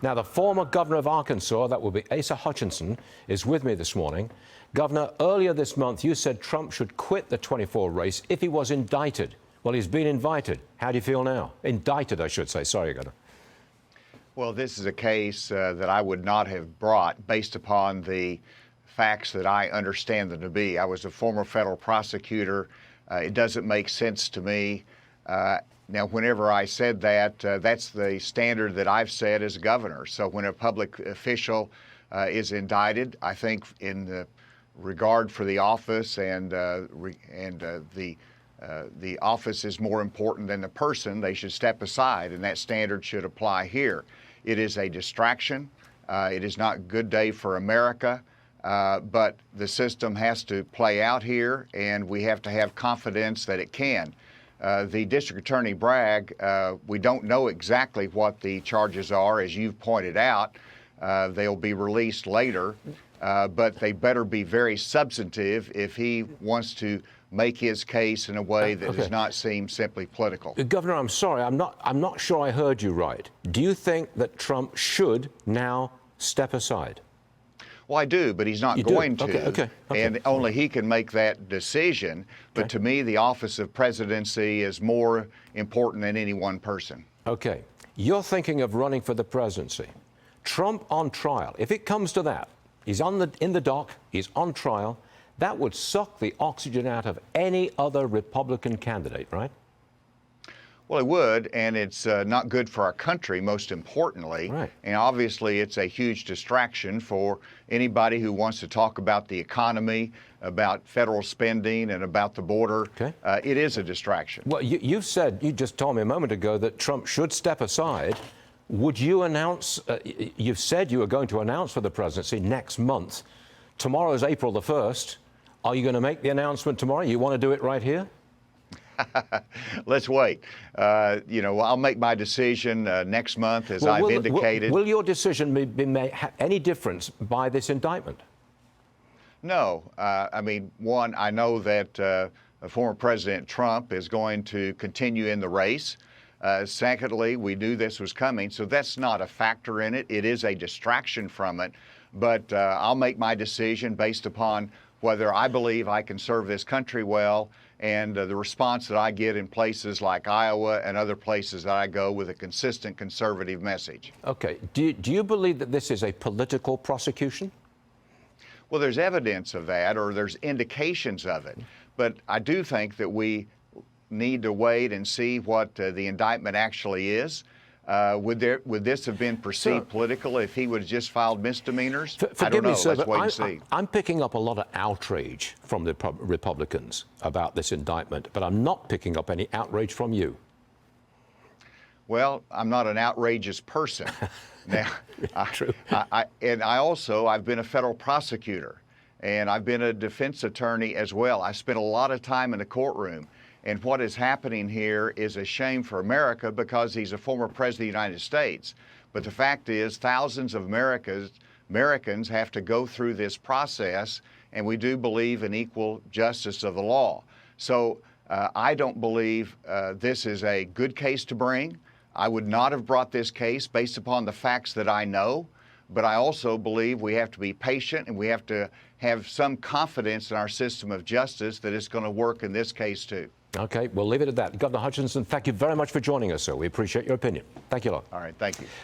Now, the former governor of Arkansas, that will be Asa Hutchinson, is with me this morning. Governor, earlier this month, you said Trump should quit the 24 race if he was indicted. Well, he's been invited. How do you feel now? Indicted, I should say. Sorry, Governor. Well, this is a case that I would not have brought based upon the facts that I understand them to be. I was a former federal prosecutor. It doesn't make sense to me. Now, whenever I said that, that's the standard that I've set as governor. So when a public official is indicted, I think in the regard for the office and the office is more important than the person, they should step aside, and that standard should apply here. It is a distraction. It is not a good day for America, but the system has to play out here, and we have to have confidence that it can. The district attorney Bragg, we don't know exactly what the charges are, as you've pointed out. They'll be released later, but they better be very substantive if he wants to make his case in a way that does not seem simply political. Governor, I'm sorry, I'm not sure I heard you right. Do you think that Trump should now step aside? Well, I do, but he's not going to, Okay. And only he can make that decision. But to me, the office of presidency is more important than any one person. Okay. You're thinking of running for the presidency. Trump on trial, if it comes to that, he's in the dock, he's on trial, that would suck the oxygen out of any other Republican candidate, right? Well, it would, and it's not good for our country, most importantly. Right. And obviously, it's a huge distraction for anybody who wants to talk about the economy, about federal spending, and about the border. Okay. It is a distraction. Well, you just told me a moment ago that Trump should step aside. Would you announce, you've said you were going to announce for the presidency next month. Tomorrow's April the 1st. Are you going to make the announcement tomorrow? You want to do it right here? Let's wait. I'll make my decision next month, as I've indicated. Will your decision have any difference by this indictment? No. One, I know that former President Trump is going to continue in the race. Secondly, we knew this was coming, so that's not a factor in it. It is a distraction from it. But I'll make my decision based upon whether I believe I can serve this country well, and the response that I get in places like Iowa and other places that I go with a consistent conservative message. Okay. Do you believe that this is a political prosecution? Well, there's evidence of that, or there's indications of it. But I do think that we need to wait and see what the indictment actually is. Would this have been perceived political if he would have just filed misdemeanors? I don't know. Sir, let's wait and see. I'm picking up a lot of outrage from the Republicans about this indictment, but I'm not picking up any outrage from you. Well, I'm not an outrageous person. Now, True. I've been a federal prosecutor, and I've been a defense attorney as well. I spent a lot of time in the courtroom. And what is happening here is a shame for America because he's a former president of the United States. But the fact is, thousands of Americans have to go through this process, and we do believe in equal justice of the law. So I don't believe this is a good case to bring. I would not have brought this case based upon the facts that I know. But I also believe we have to be patient, and we have to have some confidence in our system of justice that it's going to work in this case too. Okay, we'll leave it at that. Governor Hutchinson, thank you very much for joining us, sir. We appreciate your opinion. Thank you a lot. All right, thank you.